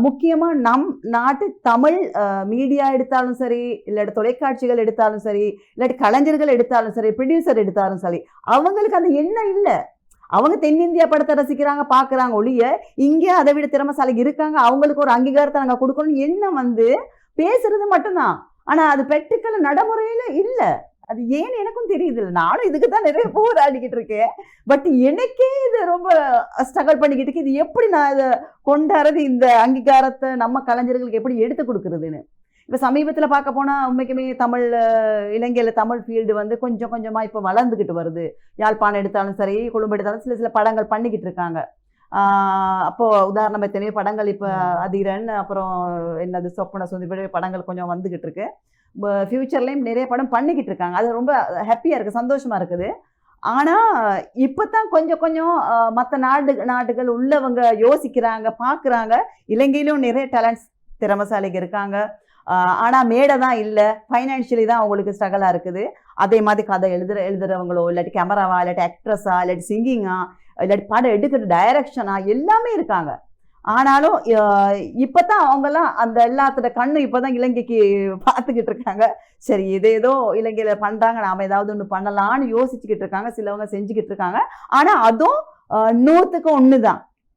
முக்கியமா நம் நாட்டு தமிழ் மீடியா எடுத்தாலும் சரி, இல்லாட்டி தொலைக்காட்சிகள் எடுத்தாலும் சரி, இல்லாட்டி கலைஞர்கள் எடுத்தாலும் சரி, ப்ரொடியூசர் எடுத்தாலும் சரி, அவங்களுக்கு அந்த எண்ணம் இல்ல. அவங்க தென்னிந்தியா படத்தை ரசிக்கிறாங்க, பாக்குறாங்க ஒழிய இங்க அதை விட திறமைசாலி இருக்காங்க, அவங்களுக்கு ஒரு அங்கீகாரத்தை நாங்க கொடுக்கணும் எண்ணம் பேசுறது மட்டும்தான். ஆனா அது பிராக்டிக்கல் நடைமுறையில இல்ல. அது ஏன்னு எனக்கும் தெரியுது. நானும் இதுக்கு தான் நிறைய போராடிக்கிட்டு இருக்கேன். பட் எனக்கே இது ரொம்ப ஸ்ட்ரகிள் பண்ணிக்கிட்டு இருக்கு. இது எப்படி நான் இதை கொண்டாடுறது, இந்த அங்கீகாரத்தை நம்ம கலைஞர்களுக்கு எப்படி எடுத்து கொடுக்குறதுன்னு. இப்போ சமீபத்தில் பார்க்க போனால் உண்மைக்குமே தமிழ் இலங்கையில் தமிழ் ஃபீல்டு கொஞ்சம் கொஞ்சமாக இப்போ வளர்ந்துக்கிட்டு வருது. யாழ்ப்பாணம் எடுத்தாலும் சரி, கொழும்பு எடுத்தாலும் சில சில படங்கள் பண்ணிக்கிட்டு இருக்காங்க. அப்போது உதாரணம் எத்தனையோ படங்கள் இப்போ அதிரன், அப்புறம் என்னது சொப்பன சுந்தி படங்கள் கொஞ்சம் வந்துக்கிட்டு இருக்கு. ஃப்யூச்சர்லேயும் நிறைய படம் பண்ணிக்கிட்டு இருக்காங்க. அது ரொம்ப ஹாப்பியாக இருக்குது, சந்தோஷமாக இருக்குது. ஆனால் இப்போ தான் கொஞ்சம் கொஞ்சம் மற்ற நாடுகள் உள்ளவங்க யோசிக்கிறாங்க, பார்க்குறாங்க. இலங்கையிலும் நிறைய டேலண்ட்ஸ் திறமைசாலிகள் இருக்காங்க. ஆனால் மேடை தான் இல்லை, ஃபைனான்ஷியலி தான் அவங்களுக்கு ஸ்ட்ரகலாக இருக்குது. அதே மாதிரி கதை எழுதுறவங்களோ, இல்லாட்டி கேமராவா, இல்லாட்டி ஆக்ட்ரஸா, இல்லாட்டி சிங்கிங்கா, இல்லாட்டி படம் எடுக்கிற டைரக்ஷனா, எல்லாமே இருக்காங்க. ஆனாலும் இப்போ தான் அவங்கெல்லாம் அந்த எல்லாத்தோட கண்ணு இப்போ தான் இலங்கைக்கு பார்த்துக்கிட்டு இருக்காங்க. சரி, ஏதோ இலங்கையில் பண்ணுறாங்க, நாம் ஏதாவது ஒன்று பண்ணலான்னு யோசிச்சுக்கிட்டு இருக்காங்க. சிலவங்க செஞ்சுக்கிட்டு இருக்காங்க. ஆனால் அதுவும் 100க்கு 1 தான்.